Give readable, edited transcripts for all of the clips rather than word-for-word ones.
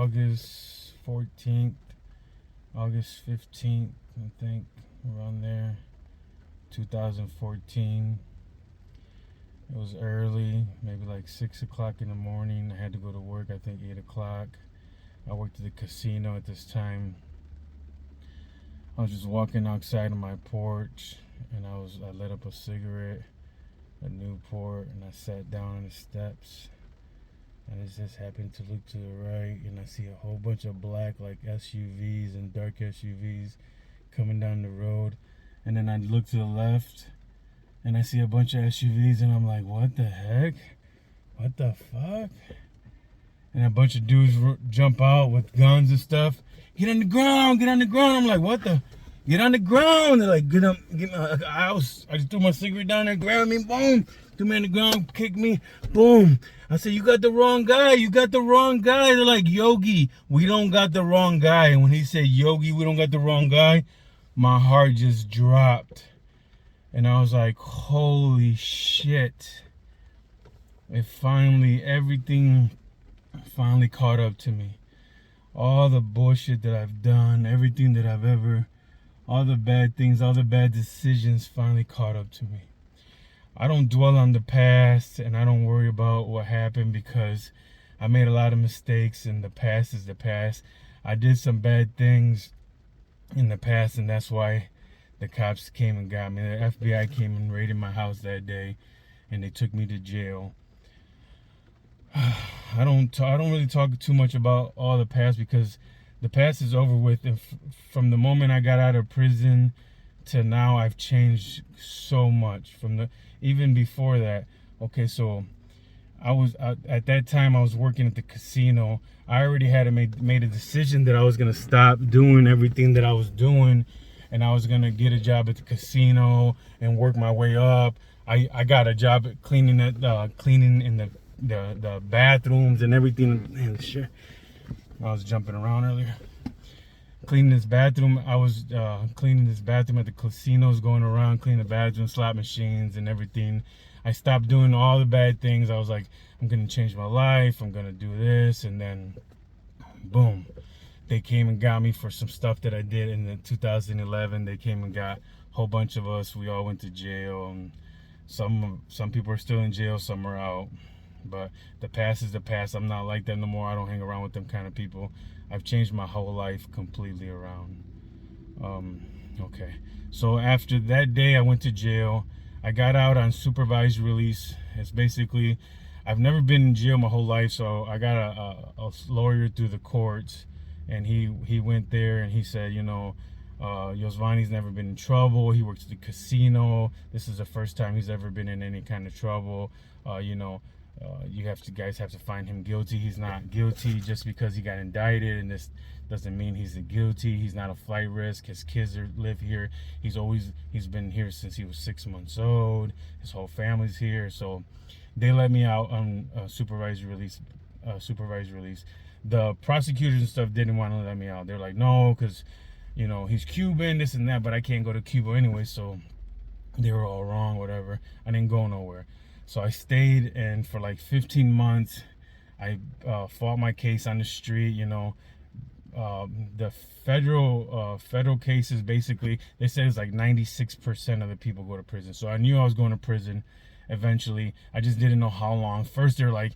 August 14th, August 15th, I think, around there, 2014. It was early, maybe like 6 o'clock in the morning. I had to go to work, I think 8 o'clock. I worked at the casino at this time. I was just walking outside on my porch, and I lit up a cigarette, a Newport, and I sat down on the steps. And I just happened to look to the right, and I see a whole bunch of black like SUVs and dark SUVs coming down the road. And then I look to the left, and I see a bunch of SUVs, and I'm like, what the heck? What the fuck? And a bunch of dudes jump out with guns and stuff. Get on the ground, get on the ground. I'm like, what the? Get on the ground. They're like, get up, get me. I just threw my cigarette down there, grabbed me, boom. Threw me on the ground, kicked me, boom. I said, you got the wrong guy. You got the wrong guy. They're like, Yogi, we don't got the wrong guy. And when he said, Yogi, we don't got the wrong guy, my heart just dropped. And I was like, holy shit. Everything finally caught up to me. All the bullshit that I've done, everything that I've ever, all the bad things, all the bad decisions finally caught up to me. I don't dwell on the past, and I don't worry about what happened, because I made a lot of mistakes, and the past is the past. I did some bad things in the past, and that's why the cops came and got me. The FBI came and raided my house that day, and they took me to jail. I don't really talk too much about all the past, because the past is over with. And from the moment I got out of prison to now, I've changed so much. Even before that. Okay, so I was at that time I was working at the casino. I already had made a decision that I was gonna stop doing everything that I was doing, and I was gonna get a job at the casino and work my way up. I got a job at cleaning in the bathrooms and everything. Man, shit. I was jumping around earlier. Cleaning this bathroom. I was cleaning this bathroom at the casinos, going around cleaning the bathroom, slot machines and everything. I stopped doing all the bad things. I was like, I'm gonna change my life. I'm gonna do this, and then boom, they came and got me for some stuff that I did in 2011. They came and got a whole bunch of us. We all went to jail, and some people are still in jail, some are out. But the past is the past. I'm not like that no more. I don't hang around with them kind of people. I've changed my whole life completely around. Okay. So after that day, I went to jail. I got out on supervised release. It's basically, I've never been in jail my whole life, so I got a lawyer through the courts, and he went there and he said, Yosvani's never been in trouble. He works at the casino. This is the first time he's ever been in any kind of trouble. Guys have to find him guilty. He's not guilty just because he got indicted, and this doesn't mean he's guilty. He's not a flight risk. His kids live here. He's been here since he was 6 months old. His whole family's here. So they let me out on supervised release. The prosecutors and stuff didn't want to let me out. They're like, no, because he's Cuban, this and that, but I can't go to Cuba anyway. So they were all wrong, whatever. I didn't go nowhere. So I stayed, and for like 15 months, I fought my case on the street. The federal cases, basically, they said it's like 96% of the people go to prison. So I knew I was going to prison eventually. I just didn't know how long. First, they're like,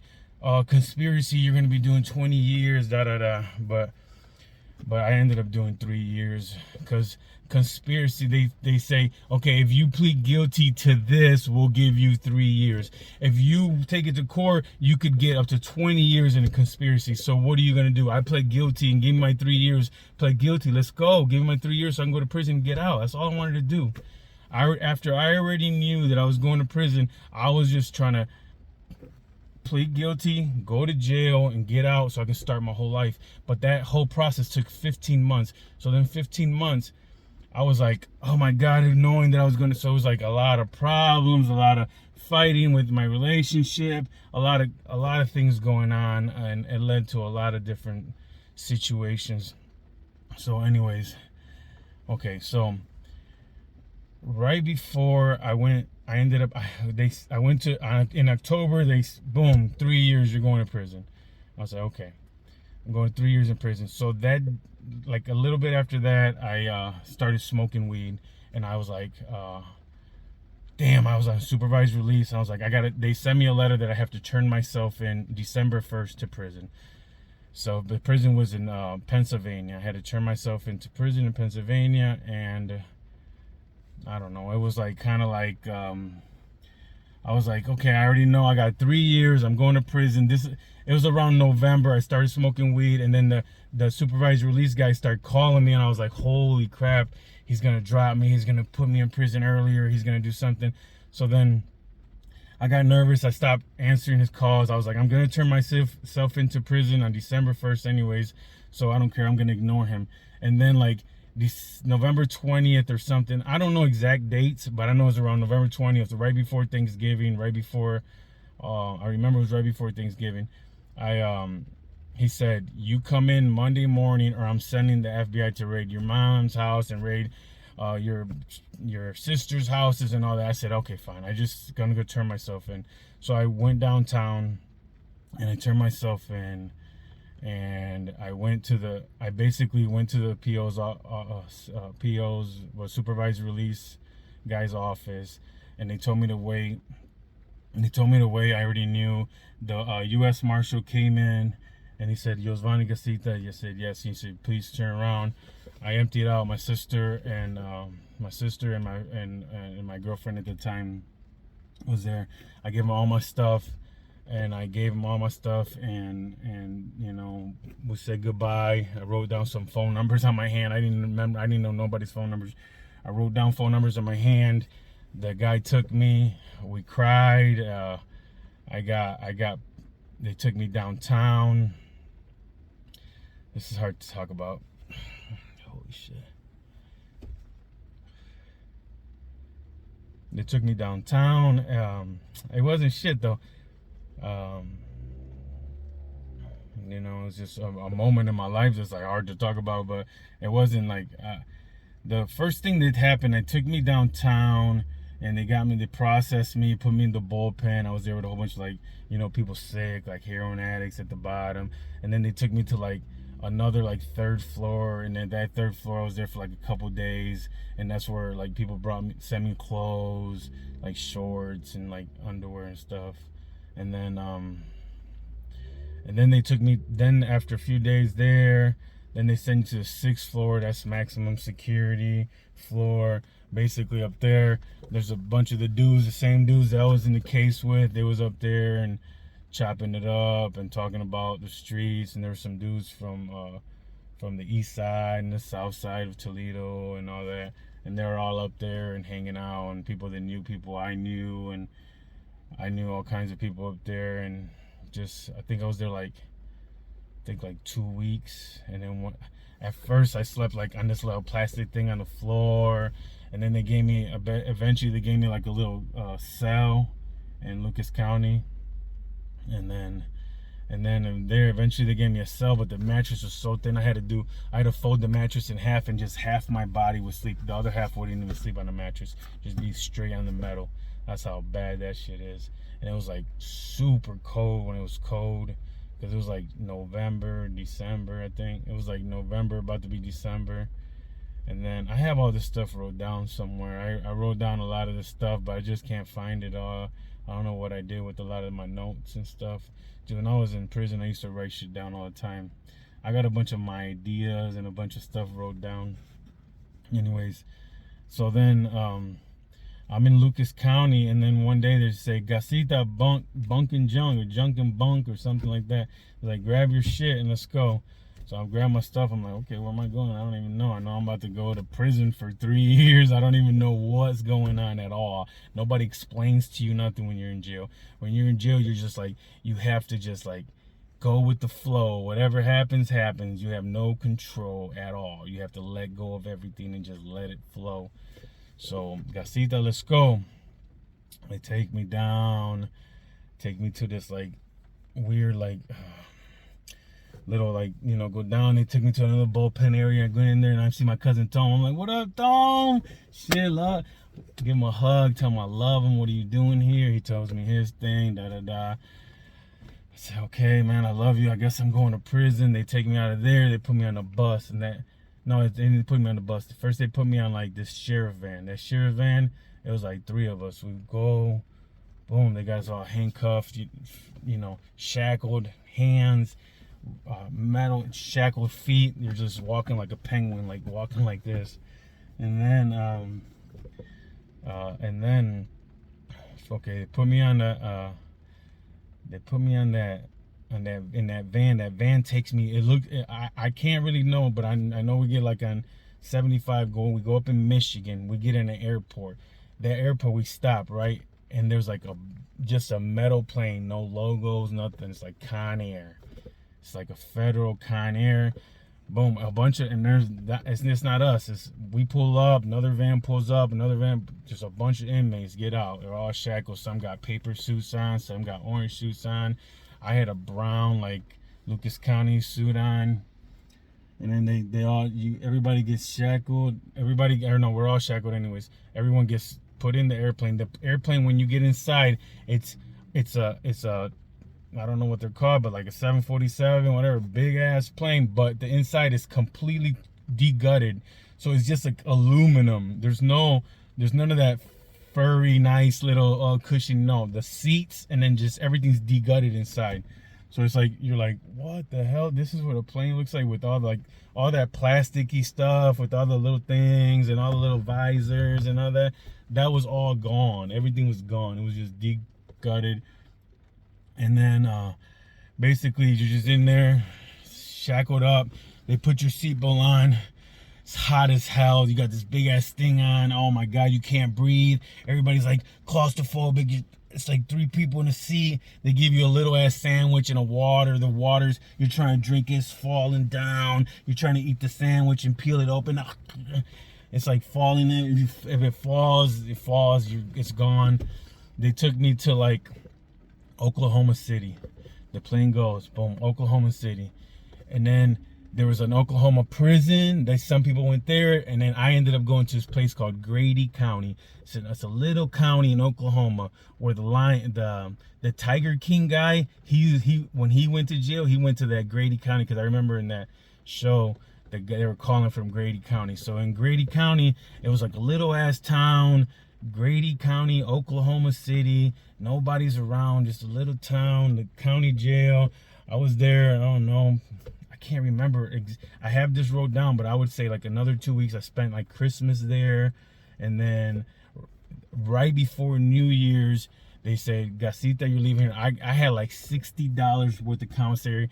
conspiracy, you're going to be doing 20 years, da-da-da. But I ended up doing 3 years, because conspiracy, they say, okay, if you plead guilty to this, we'll give you 3 years. If you take it to court, you could get up to 20 years in a conspiracy. So what are you going to do? I pled guilty and give me my 3 years. Pled guilty, let's go. Give me my 3 years so I can go to prison and get out. That's all I wanted to do. After I already knew that I was going to prison, I was just trying to plead guilty, go to jail, and get out so I can start my whole life. But that whole process took 15 months. So then 15 months, I was like, oh my God, knowing that I was so it was like a lot of problems, a lot of fighting with my relationship, a lot of things going on, and it led to a lot of different situations. So anyways, okay, so right before I went in October, boom, 3 years, you're going to prison. I was like, okay. I'm going 3 years in prison. So that, like a little bit after that, I started smoking weed, and I was like, damn, I was on supervised release. And I was like, they sent me a letter that I have to turn myself in December 1st to prison. So the prison was in Pennsylvania. I had to turn myself into prison in Pennsylvania, and I don't know. It was like kind of like I was like, okay, I already know I got 3 years. I'm going to prison. It was around November. I started smoking weed, and then the supervised release guy started calling me, and I was like, holy crap, he's gonna drop me. He's gonna put me in prison earlier. He's gonna do something. So then I got nervous. I stopped answering his calls. I was like, I'm gonna turn myself into prison on December 1st, anyways. So I don't care. I'm gonna ignore him. And then like this November 20th or something. I don't know exact dates, but I know it's around November 20th, right before Thanksgiving, right before, I remember it was right before Thanksgiving. He said, you come in Monday morning or I'm sending the FBI to raid your mom's house and raid your sister's houses and all that. I said, okay, fine. I just gonna go turn myself in. So I went downtown and I turned myself in. And I basically went to the PO's supervised release guy's office, and they told me to wait. I already knew. The U.S. Marshal came in, and he said, "Yosvani Gasita." I said, yes. He said, please turn around. I emptied out my sister and my girlfriend at the time was there. I gave them all my stuff. And I gave him all my stuff, and you know, we said goodbye. I wrote down some phone numbers on my hand. I didn't know nobody's phone numbers. I wrote down phone numbers on my hand. The guy took me. We cried. They took me downtown. This is hard to talk about. Holy shit. They took me downtown. It wasn't shit though. You know, it's just a moment in my life that's like hard to talk about, but it wasn't like the first thing that happened. They took me downtown and they processed me, put me in the bullpen. I was there with a whole bunch of like, you know, people sick, like heroin addicts at the bottom. And then they took me to like another like third floor, and then that third floor I was there for like a couple days, and that's where like people sent me clothes, like shorts and like underwear and stuff. And then they took me, then after a few days there, then they sent me to the 6th floor. That's maximum security floor. Basically up there, there's a bunch of the same dudes that I was in the case with. They was up there and chopping it up and talking about the streets. And there were some dudes from the east side and the south side of Toledo and all that. And they were all up there and hanging out, and people that knew people I knew, and I knew all kinds of people up there. And just, I think I was there like 2 weeks. And then at first I slept like on this little plastic thing on the floor, and then eventually they gave me like a little cell in Lucas County, and then there eventually they gave me a cell, but the mattress was so thin I had to fold the mattress in half, and just half my body would sleep, the other half wouldn't even sleep on the mattress, just be straight on the metal. That's how bad that shit is. And it was like super cold when it was cold, because it was like November, December, I think. It was like November, about to be December. And then I have all this stuff wrote down somewhere. I wrote down a lot of this stuff, but I just can't find it all. I don't know what I did with a lot of my notes and stuff. When I was in prison, I used to write shit down all the time. I got a bunch of my ideas and a bunch of stuff wrote down. Anyways, so then I'm in Lucas County, and then one day they say Gasita bunk and junk, or junk and bunk, or something like that. They're like, grab your shit and let's go. So I grab my stuff. I'm like, okay, where am I going? I don't even know. I know I'm about to go to prison for 3 years. I don't even know what's going on at all. Nobody explains to you nothing when you're in jail. When you're in jail, you're just like, you have to just like go with the flow. Whatever happens, happens. You have no control at all. You have to let go of everything and just let it flow. So, Gasita, let's go. They take me down, take me to this like weird like little like, you know, go down. They took me to another bullpen area. I go in there and I see my cousin Tom. I'm like, what up, Tom? Shit, love. Give him a hug, tell him I love him. What are you doing here? He tells me his thing, da da da. I said, okay, man, I love you. I guess I'm going to prison. They take me out of there. They put me on a bus, and that. No, they didn't put me on the bus. First, they put me on like this sheriff van. That sheriff van, it was like 3 of us. We go, boom. They got us all handcuffed, you know, shackled hands, metal shackled feet. You're just walking like a penguin, like walking like this. And then, okay, they put me on the. They put me on that, in that van. That van takes me. It looked. I can't really know, but I know we get like on 75 going. We go up in Michigan. We get in the airport. That airport we stop right, and there's like just a metal plane, no logos, nothing. It's like Con Air. It's like a federal Con Air. Boom, a bunch of, and there's that. It's not us. It's we pull up. Another van pulls up. Another van. Just a bunch of inmates get out. They're all shackled. Some got paper suits on. Some got orange suits on. I had a brown like Lucas County suit on. And then they all everybody gets shackled. Everybody, or no, we're all shackled anyways. Everyone gets put in the airplane. The airplane, when you get inside, it's a I don't know what they're called, but like a 747, whatever, big ass plane. But the inside is completely degutted, so it's just like aluminum. There's none of that furry, nice little cushion. No, the seats and then just everything's degutted inside. So it's like you're like, what the hell? This is what a plane looks like with all that plasticky stuff, with all the little things and all the little visors and all that. That was all gone. Everything was gone. It was just degutted. And then basically you're just in there, shackled up. They put your seatbelt on. It's hot as hell. You got this big ass thing on. Oh my God, you can't breathe. Everybody's like claustrophobic. It's like 3 people in a seat. They give you a little ass sandwich and a water. The water's, you're trying to drink it's falling down. You're trying to eat the sandwich and peel it open. It's like falling in. If it falls, it's gone. They took me to like Oklahoma City. The plane goes, boom, Oklahoma City. And then there was an Oklahoma prison. Some people went there, and then I ended up going to this place called Grady County. So it's a little county in Oklahoma where the Tiger King guy, he when he went to jail, he went to that Grady County, because I remember in that show that they were calling from Grady County. So in Grady County, it was like a little ass town. Grady County, Oklahoma City. Nobody's around, just a little town, the county jail. I was there, I don't know, I can't remember. I have this wrote down, but I would say like another 2 weeks. I spent like Christmas there. And then right before New Year's, they said, Gasita, you're leaving here. I had like $60 worth of commissary.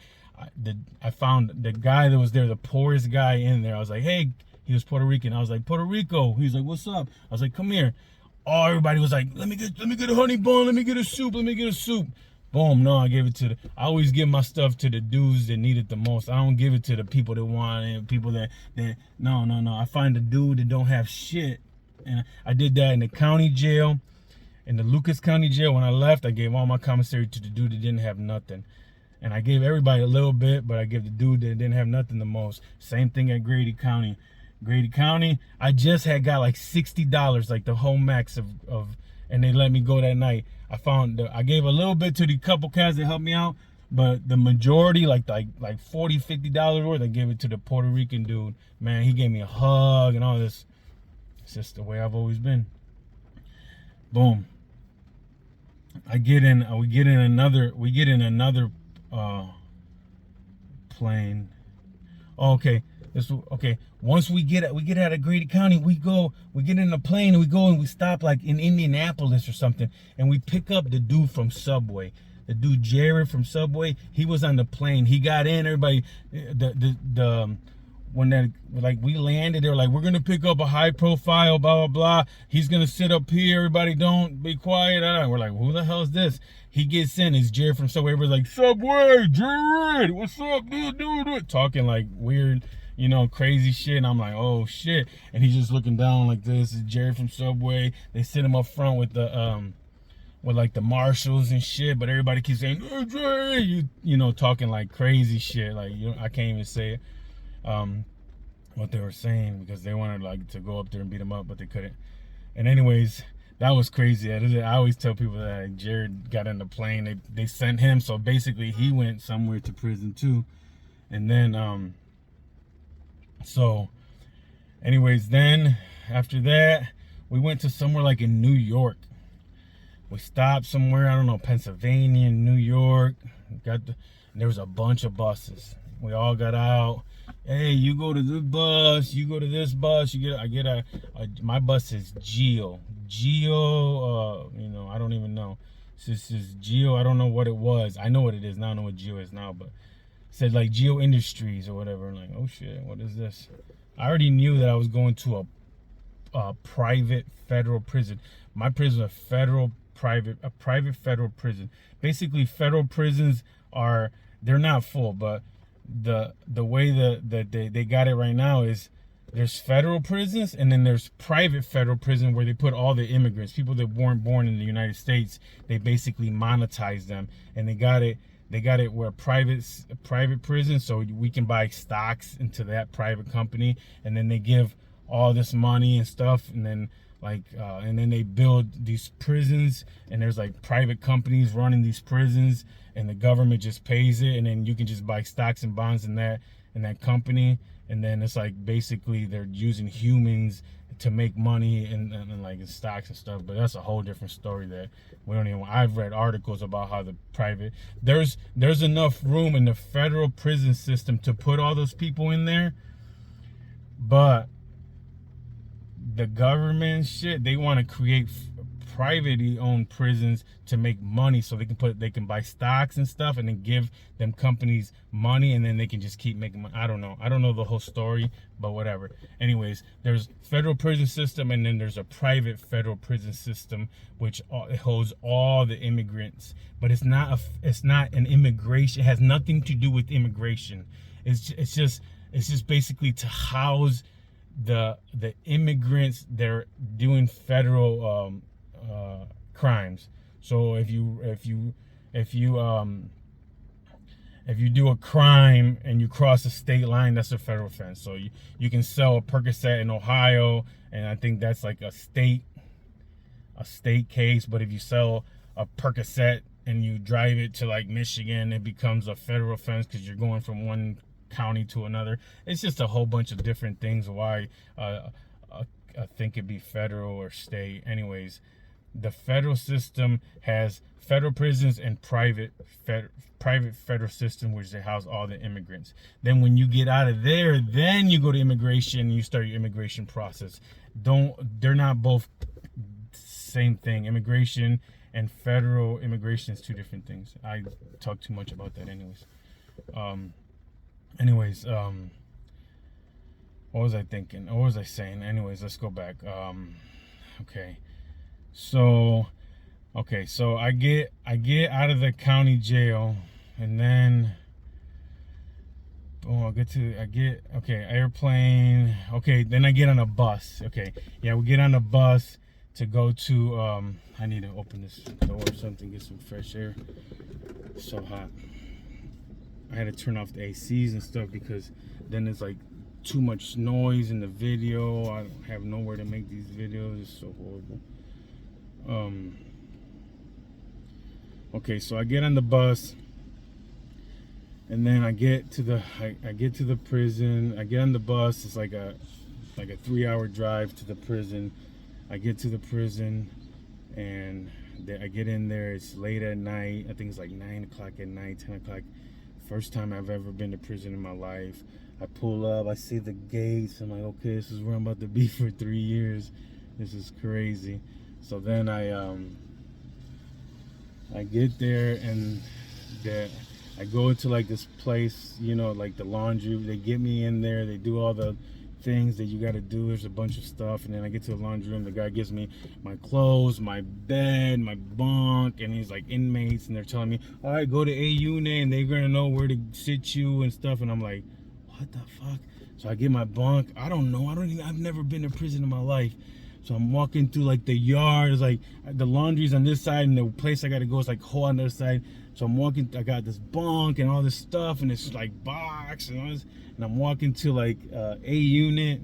I found the guy that was there, the poorest guy in there. I was like, hey, he was Puerto Rican. I was like, Puerto Rico. He was like, what's up? I was like, come here. Oh, everybody was like, let me get a honey bun, let me get a soup. Boom, no, I gave it to I always give my stuff to the dudes that need it the most. I don't give it to the people that want it, people that no. I find the dude that don't have shit. And I did that in the county jail, in the Lucas County jail. When I left, I gave all my commissary to the dude that didn't have nothing. And I gave everybody a little bit, but I gave the dude that didn't have nothing the most. Same thing at Grady County. Grady County, I just got like $60, like the whole max of, and they let me go that night. I gave a little bit to the couple cats that helped me out, but the majority, like $40, $50 worth, I gave it to the Puerto Rican dude. Man, he gave me a hug and all this. It's just the way I've always been. Boom. We get in another plane. Oh, okay. Okay. Once we get out of Grady County, we get in a plane and we go and we stop like in Indianapolis or something, and we pick up the dude from Subway. The dude Jared from Subway, he was on the plane. He got in. Everybody, when we landed, they were like, we're gonna pick up a high profile, blah blah blah. He's gonna sit up here. Everybody, don't be quiet. We're like, who the hell is this? He gets in. It's Jared from Subway. Everybody's like, Subway, Jared, what's up, dude? Talking like weird, crazy shit. And I'm like, oh shit. And he's just looking down like this. It's Jared from Subway. They sit him up front with the with like the marshals and shit, but everybody keeps saying, hey, Jared, talking like crazy shit. Like, I can't even say it. What they were saying, because they wanted like to go up there and beat him up, but they couldn't. And anyways, that was crazy. I always tell people that like, Jared got in the plane. They sent him, so basically he went somewhere to prison too. And then so anyways, then after that we went to somewhere like in New York. We stopped somewhere, I don't know, Pennsylvania, New York. There was a bunch of buses. We all got out. Hey, you go to this bus, you go to this bus, my bus is Geo, you know, I don't even know. This is Geo, I don't know what it was. I know what it is now, I know what Geo is now, but it said like Geo Industries or whatever. I'm like, oh shit, what is this? I already knew that I was going to a private federal prison. My prison is a private federal prison. Basically, federal prisons they're not full, but the way that they got it right now is there's federal prisons and then there's private federal prison where they put all the immigrants, people that weren't born in the United States. They basically monetize them, and they got it where private prison, so we can buy stocks into that private company, and then they give all this money and stuff, and then and then they build these prisons, and there's like private companies running these prisons, and the government just pays it, and then you can just buy stocks and bonds in that company, and then it's like basically they're using humans to make money and like in stocks and stuff. But that's a whole different story that we don't even. I've read articles about how the private there's enough room in the federal prison system to put all those people in there, but the government shit, they want to create privately owned prisons to make money, so they can buy stocks and stuff, and then give them companies money, and then they can just keep making money. I don't know the whole story, but whatever. Anyways, there's federal prison system, and then there's a private federal prison system which holds all the immigrants, but it's not an immigration. It has nothing to do with immigration. It's just basically to house the immigrants. They're doing federal crimes. So if you do a crime and you cross a state line, that's a federal offense. So you can sell a Percocet in Ohio, and I think that's like a state case. But if you sell a Percocet and you drive it to like Michigan, it becomes a federal offense because you're going from one county to another. It's just a whole bunch of different things why I think it'd be federal or state. Anyways, the federal system has federal prisons and private federal system, which they house all the immigrants. Then when you get out of there, then you go to immigration and you start your immigration process. They're not both same thing. Immigration and federal immigration is two different things. I talk too much about that anyways. What was I thinking? What was I saying? Anyways, let's go back. Okay. So I get out of the county jail, and then airplane. Okay, then I get on a bus. Okay, yeah, we get on a bus to go to I need to open this door or something, get some fresh air. It's so hot. I had to turn off the ACs and stuff because then there's like too much noise in the video. I don't have nowhere to make these videos. It's so horrible. Okay, so I get on the bus, and then I get to the prison. I get on the bus. It's like a 3-hour drive to the prison. I get to the prison, and I get in there. It's late at night. I think it's like 9 o'clock at night, 10 o'clock. First time I've ever been to prison in my life. I pull up, I see the gates. I'm like, okay, this is where I'm about to be for 3 years. This is crazy. So then I get there, and I go into like this place, you know, like the laundry. They get me in there. They do all the things that you got to do. There's a bunch of stuff, and then I get to the laundry room. The guy gives me my clothes, my bed, my bunk, and he's like, inmates, and they're telling me, all right, go to A unit, and they're gonna know where to sit you and stuff. And I'm like, what the fuck? So I get my bunk. I've never been to prison in my life. So I'm walking through like the yard. It's like the laundry's on this side, and the place I gotta go is like whole on the other side. So I'm walking. I got this bunk and all this stuff, and it's like box and all this. And I'm walking to like A unit,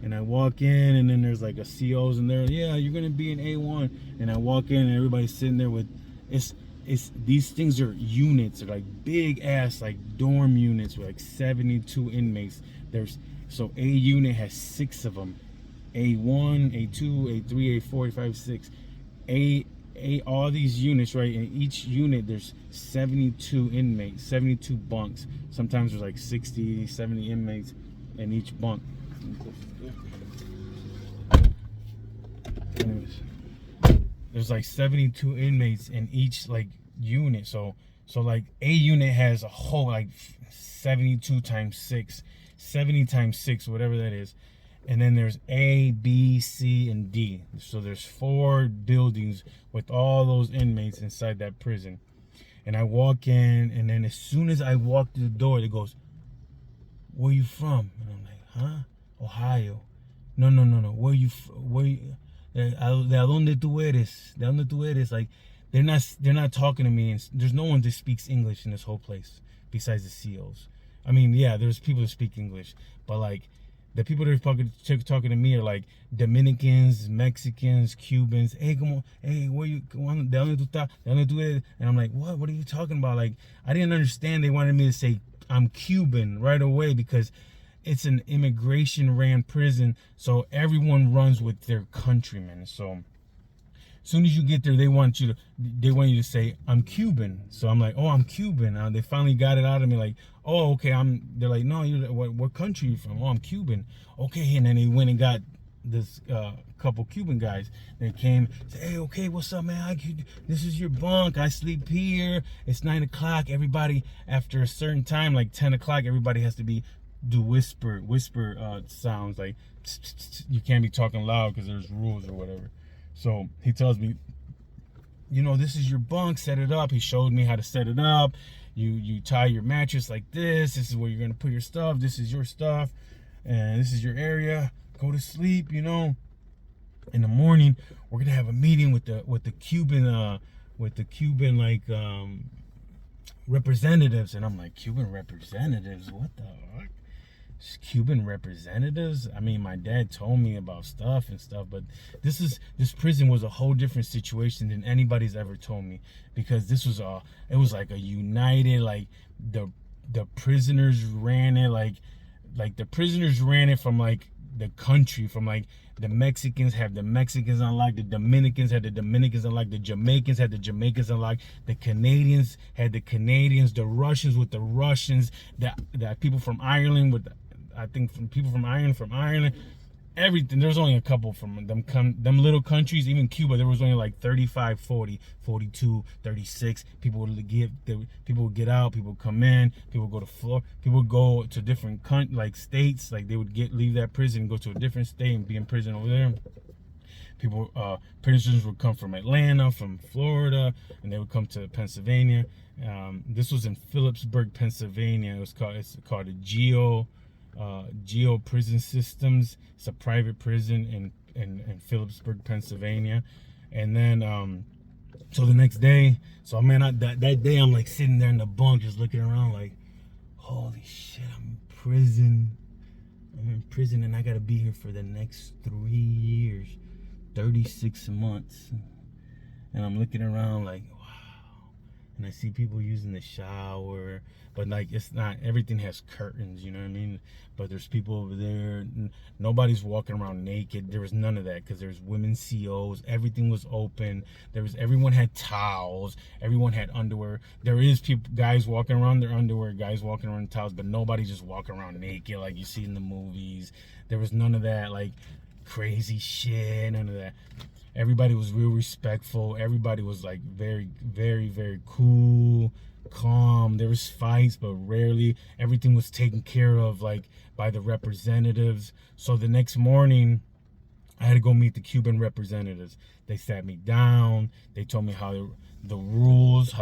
And I walk in, and then there's like a COs in there. Yeah, you're gonna be in A1. And I walk in, and everybody's sitting there with it's these things are units. They're like big ass like dorm units with like 72 inmates. So A unit has 6 of them. A1, A2, A3, A4, A5, 6. All these units, right? In each unit there's 72 inmates, 72 bunks. Sometimes there's like 60, 70 inmates in each bunk. Anyways, there's like 72 inmates in each like unit. So like A unit has a whole like 72 times 6, 70 times 6, whatever that is. And then there's A, B, C, and D. So there's 4 buildings with all those inmates inside that prison. And I walk in, and then as soon as I walk through the door, it goes, "Where you from?" And I'm like, "Huh? Ohio." No. Where you? ¿De dónde tú eres? ¿De dónde tú eres? Like, they're not talking to me, and there's no one that speaks English in this whole place besides the COs. I mean, yeah, there's people that speak English, but like the people that are talking to me are like Dominicans, Mexicans, Cubans. Hey, where you? ¿De dónde tú estás? ¿De dónde tú eres? And I'm like, what? What are you talking about? Like, I didn't understand. They wanted me to say I'm Cuban right away because it's an immigration ran prison, so everyone runs with their countrymen. So as soon as you get there, they want you to say I'm Cuban. So I'm like, oh, I'm Cuban. They finally got it out of me, like, oh, okay. They're like, no, what country are you from? Oh, I'm Cuban. Okay, and then they went and got this couple Cuban guys. They came, say, hey, okay, what's up, man? This is your bunk. I sleep here. It's 9 o'clock. Everybody, after a certain time, like 10 o'clock, everybody has to do whisper sounds. Like, you can't be talking loud because there's rules or whatever. So he tells me, this is your bunk, set it up. He showed me how to set it up. You tie your mattress like this. This is where you're gonna put your stuff. This is your stuff, and this is your area. Go to sleep. In the morning we're gonna have a meeting with the Cuban representatives. And I'm like, Cuban representatives? What the fuck? Cuban representatives? I mean, my dad told me about stuff, but this prison was a whole different situation than anybody's ever told me, because it was like a united, like the prisoners ran it, like the prisoners ran it from like the country, from like the Mexicans have the Mexicans unlocked, the Dominicans had the Dominicans unlocked, the Jamaicans had the Jamaicans unlocked, the Canadians had the Canadians, the Russians with the Russians, the people from Ireland with people from Ireland, everything. There's only a couple from them little countries. Even Cuba, there was only like 35, 40, 42, 36. People would get out, people would come in, people would go to Florida, people would go to different states. Like, they would leave that prison and go to a different state and be in prison over there. Prisoners would come from Atlanta, from Florida, and they would come to Pennsylvania. This was in Phillipsburg, Pennsylvania. It's called a Geo Prison Systems. It's a private prison in Phillipsburg, Pennsylvania. And then so the next day, that day I'm like sitting there in the bunk just looking around like, holy shit, I'm in prison and I gotta be here for the next 3 years, 36 months. And I'm looking around like, wow. And I see people using the shower, but like, it's not, everything has curtains, you know what I mean? But there's people over there. Nobody's walking around naked. There was none of that, because there's women COs. Everything was open. Everyone had towels. Everyone had underwear. There is guys walking around their underwear, guys walking around in towels, but nobody just walking around naked like you see in the movies. There was none of that like crazy shit, none of that. Everybody was real respectful. Everybody was like very, very, very cool, calm. There was fights, but rarely. Everything was taken care of like by the representatives. So the next morning, I had to go meet the Cuban representatives. They sat me down. They told me how the rules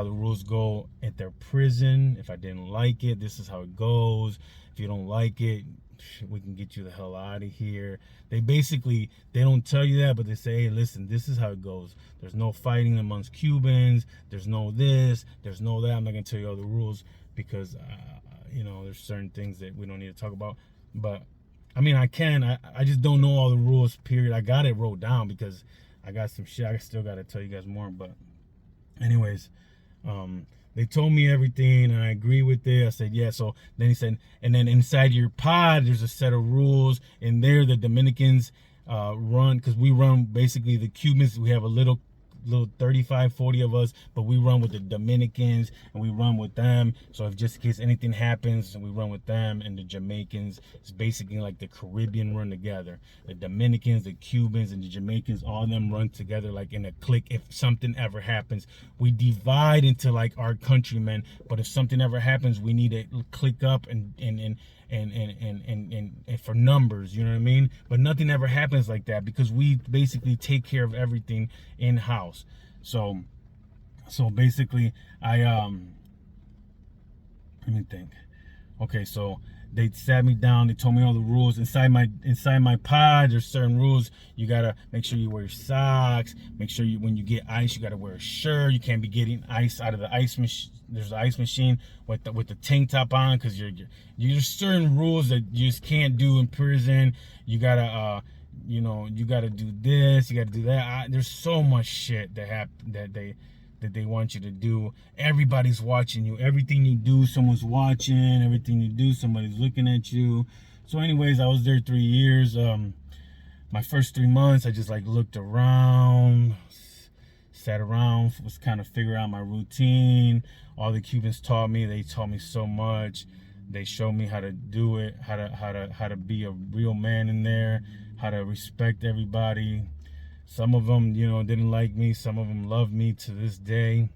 go at their prison. If I didn't like it, this is how it goes. If you don't like it, we can get you the hell out of here. They don't tell you that, but they say, hey, listen, this is how it goes. There's no fighting amongst Cubans. There's no this, there's no that. I'm not gonna tell you all the rules because there's certain things that we don't need to talk about. But I mean, I can. I just don't know all the rules, period. I got it wrote down because I got some shit. I still got to tell you guys more. But anyways, they told me everything and I agree with it. I said, yeah. So then he said, and then inside your pod, there's a set of rules. And there, the Dominicans run, because we run basically the Cubans. We have a little 35, 40 of us, but we run with the Dominicans and we run with them. So if just in case anything happens, we run with them. And the Jamaicans, it's basically like the Caribbean run together. The Dominicans, the Cubans, and the Jamaicans, all of them run together like in a clique. If something ever happens, we divide into like our countrymen, but if something ever happens, we need to click up and for numbers, you know what I mean? But nothing ever happens like that because we basically take care of everything in house. So basically let me think. Okay, so they sat me down, they told me all the rules. Inside my pod, there's certain rules. You gotta make sure you wear your socks, make sure when you get ice, you gotta wear a shirt. You can't be getting ice out of the ice machine. There's an ice machine with the tank top on, because there's certain rules that you just can't do in prison. You gotta you gotta do this, you gotta do that. There's so much shit that they want you to do. Everybody's watching you. Everything you do, someone's watching. Everything you do, somebody's looking at you. So anyways, I was there 3 years. My first 3 months, I just like looked around, sat around, was kind of figuring out my routine. All the Cubans taught me. They taught me so much. They showed me how to do it, how to be a real man in there, how to respect everybody. Some of them, didn't like me. Some of them love me to this day.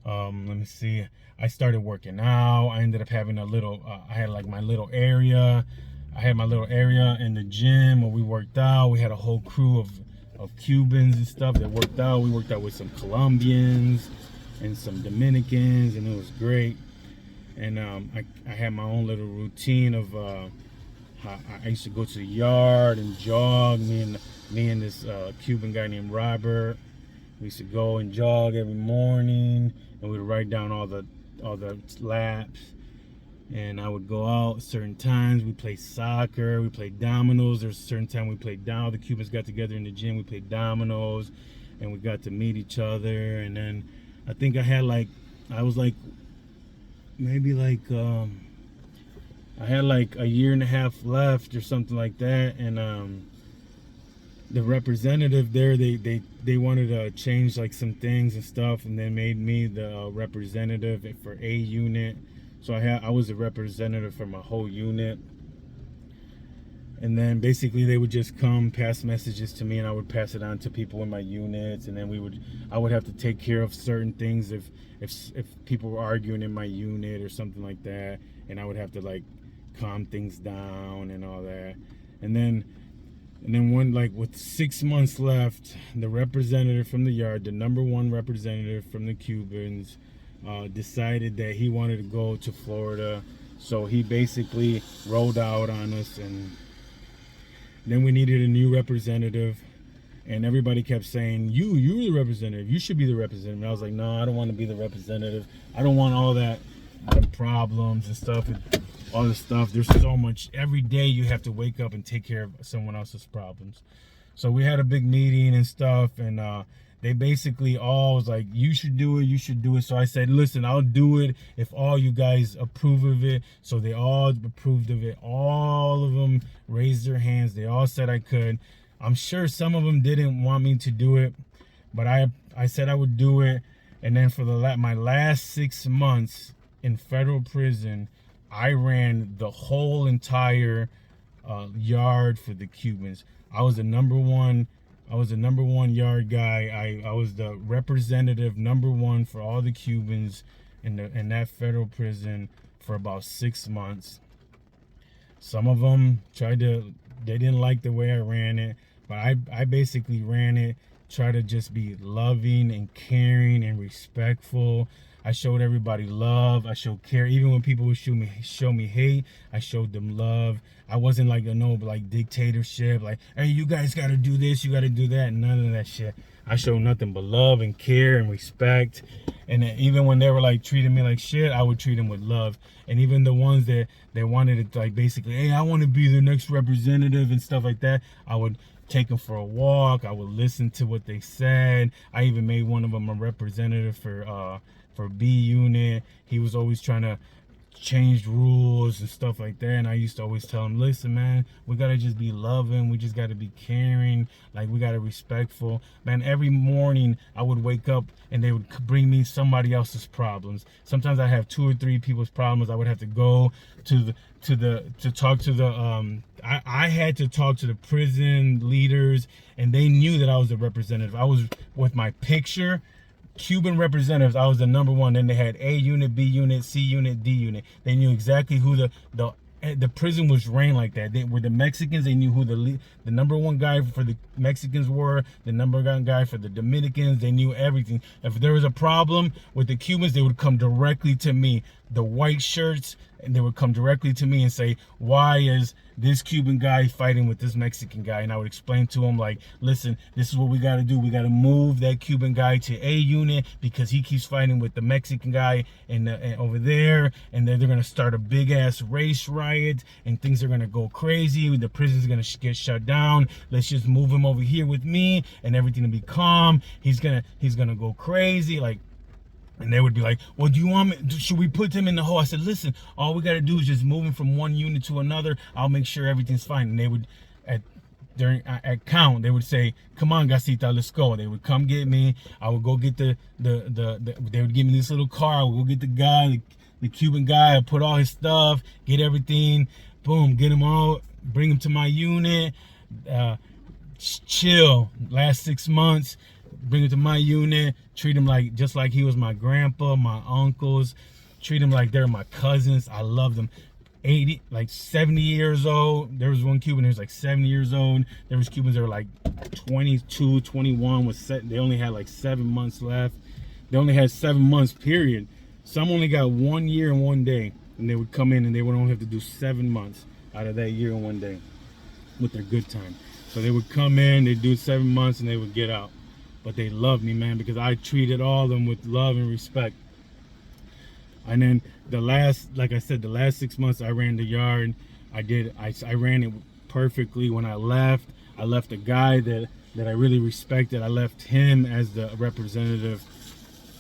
Let me see. I started working out. I ended up having I had like my little area. I had my little area in the gym where we worked out. We had a whole crew of Cubans and stuff that worked out. We worked out with some Colombians and some Dominicans, and it was great. And I had my own little routine of I used to go to the yard and jog. Me and this Cuban guy named Robert, we used to go and jog every morning, and we'd write down all the laps. And I would go out certain times. We played soccer, we played dominoes. There's a certain time we played dominoes. The Cubans got together in the gym, we played dominoes, and we got to meet each other. And then I think I was like maybe like I had like a year and a half left or something like that. And the representative there, they wanted to change like some things and stuff, and then made me the representative for a unit. So I was a representative for my whole unit. And then basically they would just come pass messages to me, and I would pass it on to people in my units. And then I would have to take care of certain things if people were arguing in my unit or something like that, and I would have to like calm things down and all that. And then one, like with 6 months left, the representative from the yard, the number one representative from the Cubans, decided that he wanted to go to Florida. So he basically rolled out on us, and then we needed a new representative. And everybody kept saying, you're the representative, you should be the representative. And I was like, no, I don't want to be the representative. I don't want all the problems and stuff, and all this stuff. There's so much. Every day you have to wake up and take care of someone else's problems. So we had a big meeting and stuff, and they basically all was like, you should do it. So I said, listen, I'll do it if all you guys approve of it. So they all approved of it. All of them raised their hands. They all said I could. I'm sure some of them didn't want me to do it, but I said I would do it. And then for my last 6 months in federal prison, I ran the whole entire yard for the Cubans. I was the number one yard guy. I was the representative number one for all the Cubans in that federal prison for about 6 months. Some of them they didn't like the way I ran it, but I basically ran it, try to just be loving and caring and respectful. I showed everybody love. I showed care. Even when people would show me hate, I showed them love. I wasn't like like dictatorship, like, hey, you guys got to do this, you got to do that. None of that shit. I showed nothing but love and care and respect. And even when they were like treating me like shit, I would treat them with love. And even the ones that wanted to, like, basically, hey, I want to be the next representative and stuff like that, I would take them for a walk. I would listen to what they said. I even made one of them a representative for B unit. He was always trying to change rules and stuff like that, and I used to always tell him, listen, man, we gotta just be loving, we just gotta be caring, like, we gotta respectful. Man, every morning I would wake up and they would bring me somebody else's problems. Sometimes I have 2 or 3 people's problems. I would have to go to talk to the I had to talk to the prison leaders, and they knew that I was a representative. I was with my picture. Cuban representatives, I was the number one. Then they had A unit, B unit, C unit, D unit. They knew exactly who the prison was ran like that. They were the Mexicans. They knew who the number one guy for the Mexicans were, the number one guy for the Dominicans. They knew everything. If there was a problem with the Cubans, they would come directly to me. The white shirts, and they would come directly to me and say, why is this Cuban guy fighting with this Mexican guy? And I would explain to him, like, listen, this is what we got to do. We got to move that Cuban guy to A unit because he keeps fighting with the Mexican guy and over there, and then they're going to start a big ass race riot and things are going to go crazy. The prison's going to get shut down. Let's just move him over here with me and everything will be calm. He's going to go crazy, like. And they would be like, well, do you want me, should we put him in the hole? I said, listen, all we got to do is just move him from one unit to another. I'll make sure everything's fine. And they would, at count, they would say, come on, Gasita, let's go. They would come get me. I would go get they would give me this little car. I would go get the guy, the Cuban guy. I'd put all his stuff, get everything, boom, get him out, bring him to my unit, chill, last 6 months. Bring him to my unit, treat him like just like he was my grandpa, my uncles, treat him like they're my cousins. I love them. 80, like 70 years old. There was one Cuban who was like 70 years old. There was Cubans that were like 22, 21. They only had like 7 months left. They only had 7 months, period. Some only got 1 year and 1 day. And they would come in and they would only have to do 7 months out of that year and 1 day with their good time. So they would come in, they'd do 7 months, and they would get out. But they loved me, man, because I treated all of them with love and respect. And then like I said, the last 6 months I ran the yard. I ran it perfectly. When I left a guy that I really respected. I left him as the representative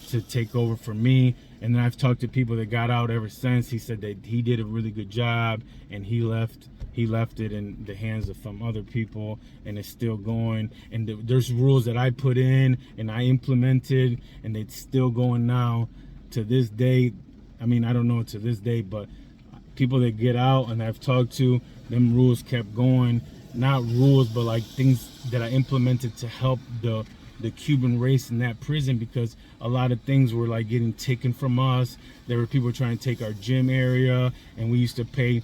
to take over for me. And then I've talked to people that got out ever since. He said that he did a really good job, and he left it in the hands of some other people, and it's still going. And there's rules that I put in and I implemented, and it's still going now to this day. I mean, I don't know to this day, but people that get out and I've talked to, them rules kept going. Not rules, but like things that I implemented to help the Cuban race in that prison, because a lot of things were like getting taken from us. There were people trying to take our gym area, and we used to pay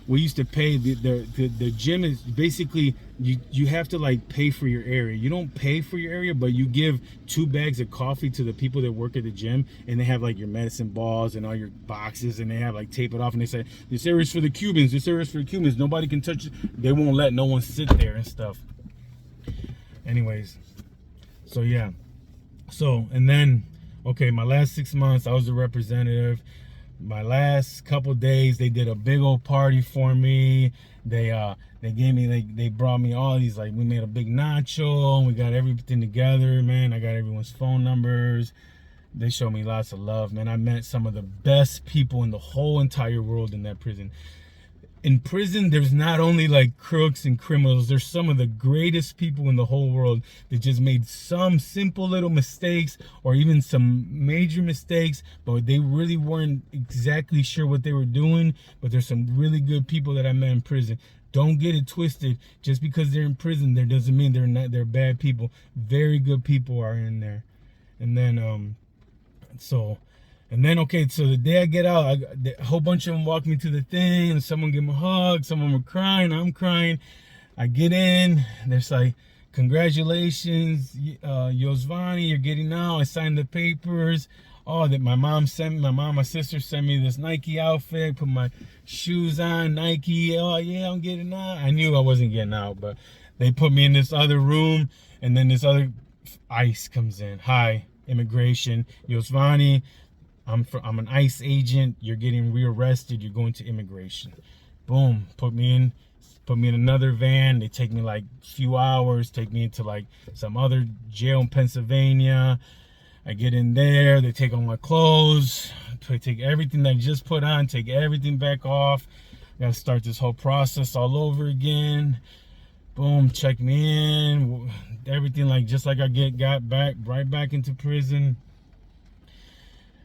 the gym is basically you have to like pay for your area. You don't pay for your area, but you give 2 bags of coffee to the people that work at the gym, and they have like your medicine balls and all your boxes, and they have like tape it off, and they say, this area is for the Cubans, this area is for the Cubans, nobody can touch it. They won't let no one sit there and stuff. Anyways, so yeah, so and then okay, my last 6 months I was a representative. My last couple days, they did a big old party for me. They gave me, they brought me all these, like, we made a big nacho, and we got everything together, man. I got everyone's phone numbers. They showed me lots of love, man. I met some of the best people in the whole entire world in that prison. In prison, there's not only like crooks and criminals, there's some of the greatest people in the whole world that just made some simple little mistakes or even some major mistakes, but they really weren't exactly sure what they were doing. But there's some really good people that I met in prison. Don't get it twisted. Just because they're in prison, there doesn't mean they're bad people. Very good people are in there. And then okay, so the day I get out, a whole bunch of them walk me to the thing, and someone give me a hug, some of them are crying, I'm crying. I get in, there's like, congratulations, Yosvani, you're getting out. I signed the papers. Oh, that my sister sent me this Nike outfit, put my shoes on, Nike. Oh yeah, I'm getting out. I knew I wasn't getting out, but they put me in this other room, and then this other ICE comes in. Hi, immigration. Yosvani, I'm an ICE agent. You're getting rearrested. You're going to immigration. Boom. Put me in another van. They take me like a few hours. Take me into like some other jail in Pennsylvania. I get in there. They take all my clothes. Take everything that I just put on. Take everything back off. I gotta start this whole process all over again. Boom. Check me in. Everything like just like I got back right back into prison.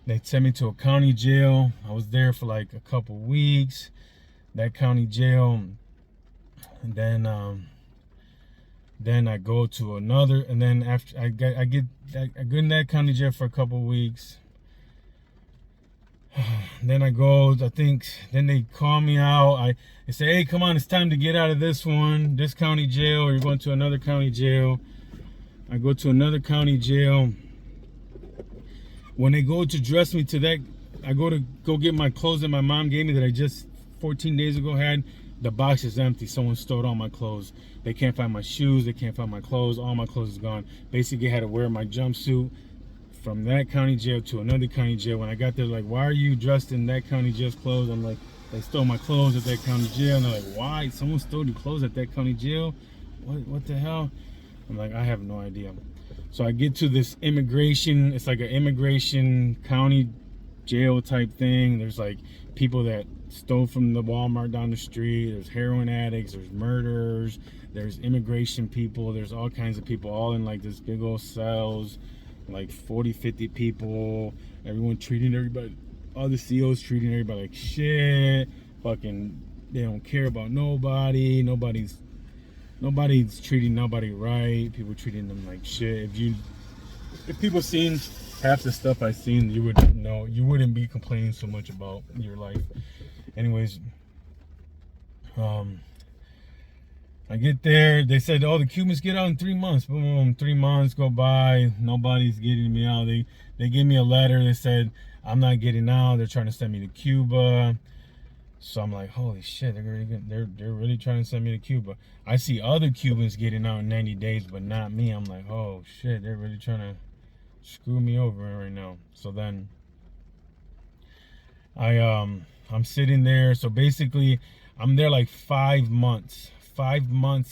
They sent me to a county jail. I was there for like a couple weeks. That county jail. And then I go to another, and then after I go in that county jail for a couple weeks. Then I go, then they call me out. They say, hey, come on, it's time to get out of this county jail, or you're going to another county jail. I go to another county jail. When they go to dress me to that, I go get my clothes that my mom gave me that I just 14 days ago had. The box is empty. Someone stole all my clothes. They can't find my shoes. They can't find my clothes. All my clothes is gone. Basically, I had to wear my jumpsuit from that county jail to another county jail. When I got there, like, why are you dressed in that county jail's clothes? I'm like, they stole my clothes at that county jail. And they're like, why? Someone stole your clothes at that county jail? What the hell? I'm like, I have no idea. So I get to this immigration. It's like an immigration county jail type thing. There's like people that stole from the Walmart down the street. There's heroin addicts. There's murderers. There's immigration people. There's all kinds of people all in like this big old cells, like 40, 50 people. Everyone treating everybody, all the COs treating everybody like shit. Fucking, they don't care about nobody. Nobody's treating nobody right. People treating them like shit. If people seen half the stuff I've seen, you would know. You wouldn't be complaining so much about your life. Anyways, I get there. They said, oh, the Cubans get out in 3 months. Boom, 3 months go by. Nobody's getting me out. They gave me a letter. They said, I'm not getting out. They're trying to send me to Cuba. So I'm like, holy shit, they're really trying to send me to Cuba. I see other Cubans getting out in 90 days, but not me. I'm like, oh shit, they're really trying to screw me over right now. So then I'm sitting there. So basically I'm there like 5 months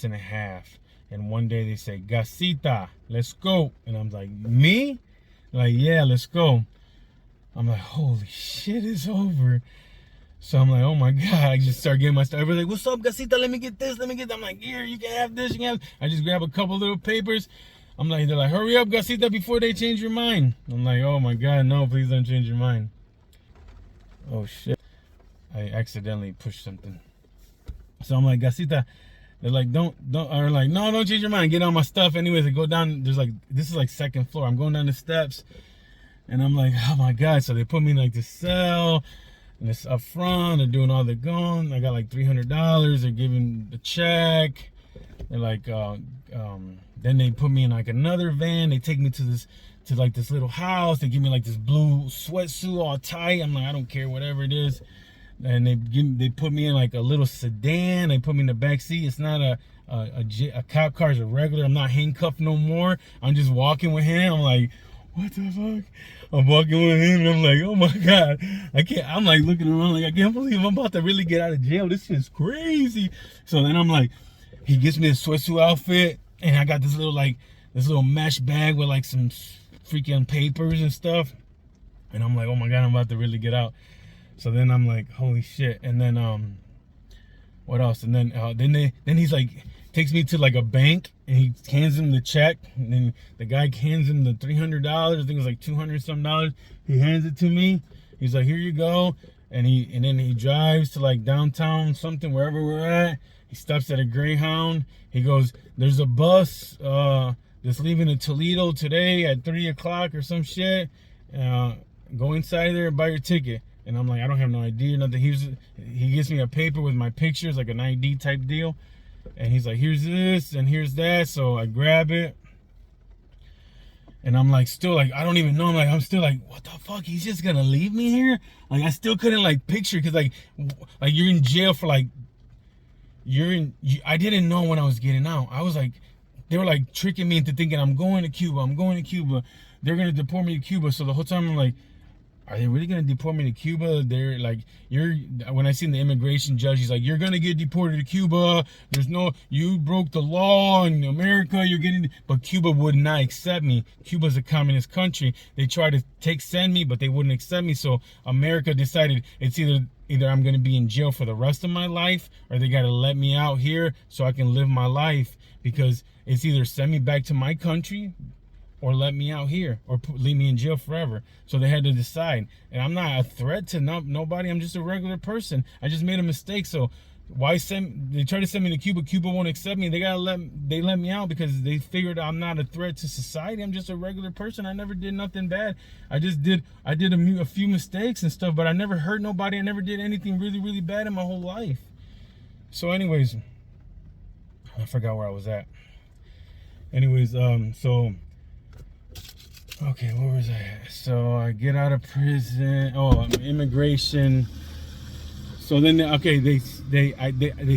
and a half. And one day they say, Gasita, let's go. And I'm like, me? Like, yeah, let's go. I'm like, holy shit, it's over. So I'm like, oh my God, I just start getting my stuff. Everybody's like, what's up, Gasita? Let me get this, let me get that. I'm like, here, you can have this, you can have this. I just grab a couple little papers. I'm like, they're like, hurry up, Gasita, before they change your mind. I'm like, oh my God, no, please don't change your mind. Oh shit. I accidentally pushed something. So I'm like, Gasita, they're like, don't, or like, no, don't change your mind. Get all my stuff. Anyways, I go down, there's like, this is like second floor. I'm going down the steps and I'm like, oh my God. So they put me in like this cell. And it's up front, they're doing all the going. I got like $300. They're giving the check. They're like, then they put me in like another van. They take me to this little house. They give me like this blue sweatsuit all tight. I'm like, I don't care, whatever it is. And they put me in like a little sedan. They put me in the back seat. It's not a cop car, it's a regular. I'm not handcuffed no more. I'm just walking with him. I'm like, what the fuck? I'm walking with him and I'm like, oh my God. I'm like looking around like, I can't believe I'm about to really get out of jail. This shit's crazy. So then I'm like, he gets me a sweatsuit outfit and I got this little mesh bag with like some freaking papers and stuff. And I'm like, oh my God, I'm about to really get out. So then I'm like, holy shit. And then, what else? And then he's like, takes me to like a bank and he hands him the check. And then the guy hands him the $300. I think it was like $200 some. He hands it to me. He's like, here you go. And then he drives to like downtown something, wherever we're at. He stops at a Greyhound. He goes, there's a bus that's leaving to Toledo today at 3 o'clock or some shit. Go inside there and buy your ticket. And I'm like, I don't have no idea, nothing. He gives me a paper with my pictures, like an ID type deal. And he's like, here's this and here's that. So I grab it. And I'm like, still like, I don't even know. I'm still like, what the fuck? He's just gonna leave me here? Like, I still couldn't like picture, because like you're in jail for like, I didn't know when I was getting out. I was like, they were like tricking me into thinking I'm going to Cuba. I'm going to Cuba. They're gonna deport me to Cuba. So the whole time I'm like, are they really gonna deport me to Cuba? They're like, when I seen the immigration judge, he's like, you're gonna get deported to Cuba. There's no, you broke the law in America. You're getting, but Cuba would not accept me. Cuba's a communist country. They tried to send me, but they wouldn't accept me. So America decided it's either I'm gonna be in jail for the rest of my life, or they gotta let me out here so I can live my life, because it's either send me back to my country or let me out here, or leave me in jail forever. So they had to decide. And I'm not a threat to nobody. I'm just a regular person. I just made a mistake. So why they try to send me to Cuba? Cuba won't accept me. They let me out because they figured I'm not a threat to society. I'm just a regular person. I never did nothing bad. I did a few mistakes and stuff, but I never hurt nobody. I never did anything really, really bad in my whole life. So anyways, I forgot where I was at. Anyways, okay, where was I at? So I get out of prison. Oh, I'm immigration. So then, okay, they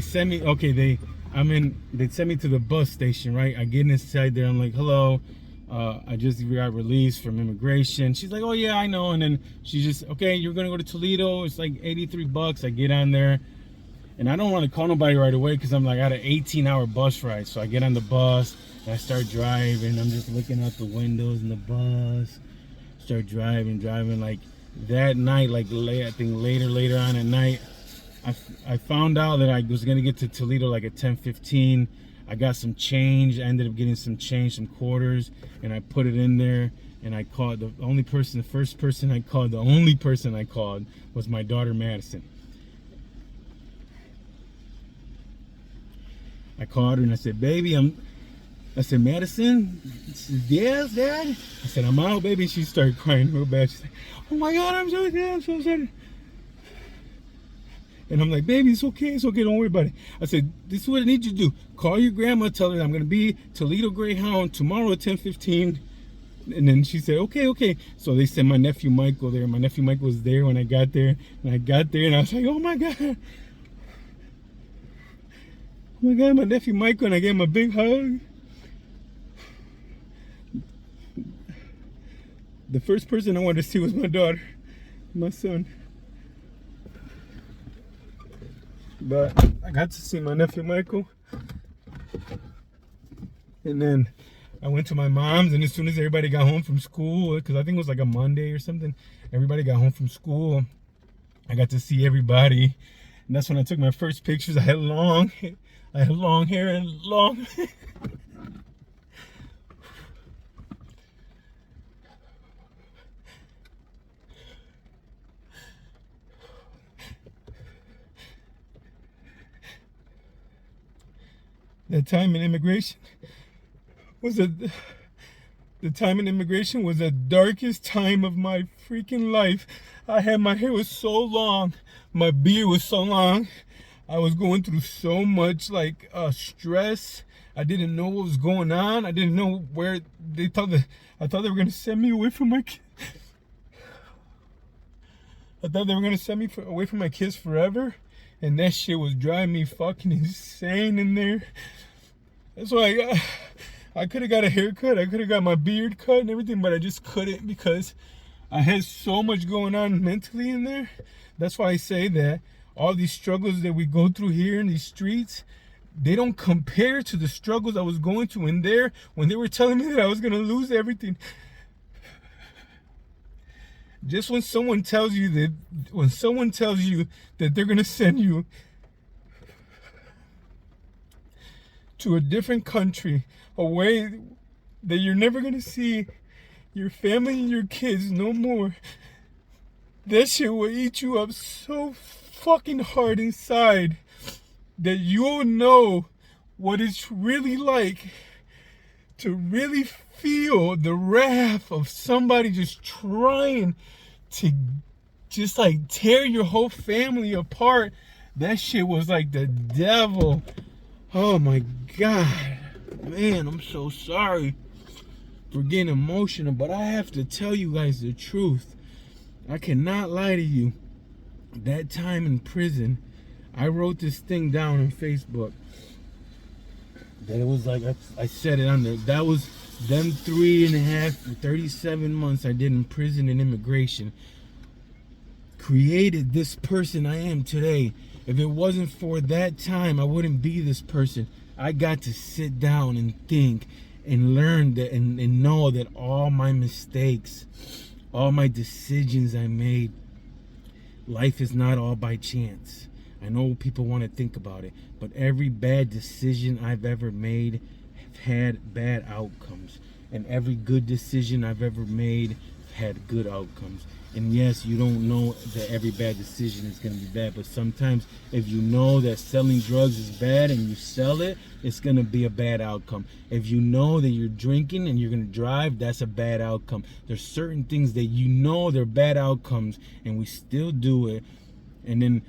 send me. Okay, they send me to the bus station, right? I get inside there. I'm like, hello, I just got released from immigration. She's like, oh yeah, I know. And then she's just, okay, you're gonna go to Toledo. It's like $83. I get on there, and I don't want to call nobody right away because I'm like, I had an 18-hour bus ride. So I get on the bus. I start driving. I'm just looking out the windows in the bus. Start driving. Like that night, like I think later on at night, I found out that I was gonna get to Toledo like at 10:15. I got some change. I ended up getting some change, some quarters, and I put it in there. And I called the only person I called was my daughter Madison. I called her and I said, baby, I said, Madison? She said, yes, Dad? I said, I'm out, baby. She started crying real bad. She's like, oh my God, I'm so sad, I'm so sad. And I'm like, baby, it's okay, don't worry about it. I said, this is what I need you to do. Call your grandma, tell her I'm going to be Toledo Greyhound tomorrow at 10:15. And then she said, okay. So they sent my nephew Michael there. My nephew Michael was there when I got there. And I got there and I was like, oh my God. Oh my God, my nephew Michael. And I gave him a big hug. The first person I wanted to see was my daughter, my son. But I got to see my nephew Michael. And then I went to my mom's, and as soon as everybody got home from school, because I think it was like a Monday or something, everybody got home from school, I got to see everybody. And that's when I took my first pictures. I had long hair and long The time in immigration was the darkest time of my freaking life. My hair was so long, my beard was so long. I was going through so much stress. I didn't know what was going on. I didn't know where I thought they were gonna send me away from my kids. I thought they were gonna send me away from my kids forever. And that shit was driving me fucking insane in there. That's why I could have got a haircut. I could have got my beard cut and everything, but I just couldn't because I had so much going on mentally in there. That's why I say that all these struggles that we go through here in these streets, they don't compare to the struggles I was going through in there when they were telling me that I was going to lose everything. Just when someone tells you that they're going to send you to a different country, away that you're never going to see your family and your kids no more, that shit will eat you up so fucking hard inside that you'll know what it's really like to really feel the wrath of somebody just trying to just tear your whole family apart. That shit was like the devil. Oh my God, man, I'm so sorry for getting emotional, but I have to tell you guys the truth. I cannot lie to you. That time in prison, I wrote this thing down on Facebook. that it was like, I said it on there, that was them 37 months I did in prison and immigration created this person I am today. If it wasn't for that time, I wouldn't be this person. I got to sit down and think and learn that and know that all my mistakes, all my decisions I made, life is not all by chance. I know people want to think about it, but every bad decision I've ever made have had bad outcomes. And every good decision I've ever made had good outcomes. And yes, you don't know that every bad decision is going to be bad, but sometimes if you know that selling drugs is bad and you sell it, it's going to be a bad outcome. If you know that you're drinking and you're going to drive, that's a bad outcome. There's certain things that you know they're bad outcomes and we still do it. And then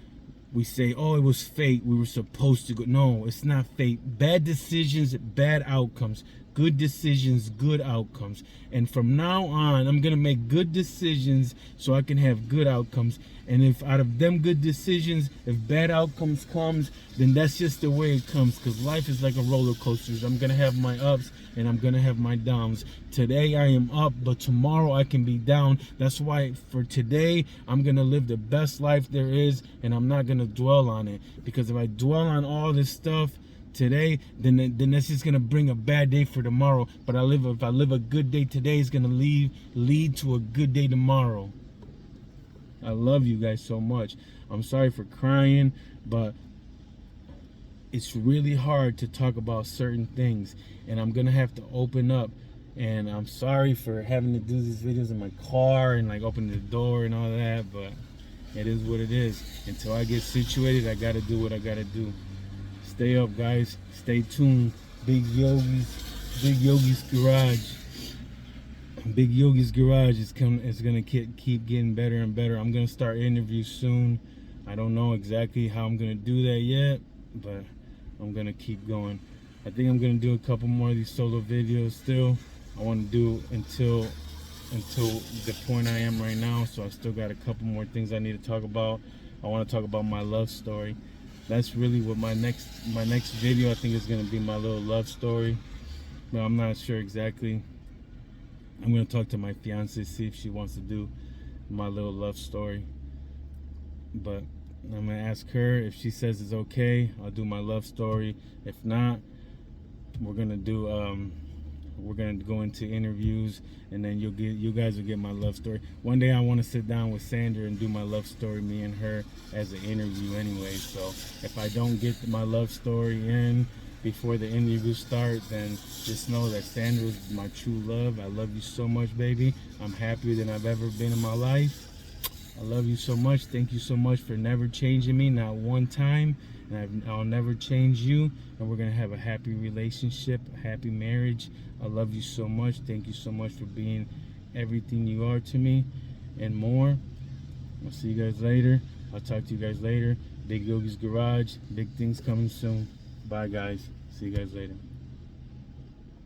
we say, oh, it was fate, we were supposed to go. No, it's not fate. Bad decisions, bad outcomes. Good decisions, good outcomes. And from now on, I'm going to make good decisions so I can have good outcomes. And if out of them good decisions, if bad outcomes comes, then that's just the way it comes. Because life is like a roller coaster. I'm going to have my ups and I'm going to have my downs. Today I am up, but tomorrow I can be down. That's why for today, I'm going to live the best life there is. And I'm not going to dwell on it. Because if I dwell on all this stuff today, then that's just gonna bring a bad day for tomorrow. But if I live a good day today, it's gonna lead to a good day tomorrow. I love you guys so much. I'm sorry for crying, but it's really hard to talk about certain things, and I'm gonna have to open up. And I'm sorry for having to do these videos in my car and like open the door and all that, but it is what it is. Until I get situated, I gotta do what I gotta do. Stay up, guys. Stay tuned. Big Yogi'z Garage. Big Yogi'z Garage is coming. It's gonna keep getting better and better. I'm gonna start interviews soon. I don't know exactly how I'm gonna do that yet, but I'm gonna keep going. I think I'm gonna do a couple more of these solo videos still. I want to do until the point I am right now. So I still got a couple more things I need to talk about. I want to talk about my love story. That's really what my next video I think is going to be, my little love story, but I'm not sure exactly. I'm going to talk to my fiance, see if she wants to do my little love story, but I'm going to ask her. If she says it's okay, I'll do my love story. If not, we're going to do we're going to go into interviews, and then you guys will get my love story. One day I want to sit down with Sandra and do my love story, me and her, as an interview anyway. So if I don't get my love story in before the interview starts, then just know that Sandra is my true love. I love you so much, baby. I'm happier than I've ever been in my life. I love you so much. Thank you so much for never changing me, not one time. And I'll never change you. And we're going to have a happy relationship, a happy marriage. I love you so much. Thank you so much for being everything you are to me and more. I'll see you guys later. I'll talk to you guys later. Big Yogi'z Garage. Big things coming soon. Bye, guys. See you guys later.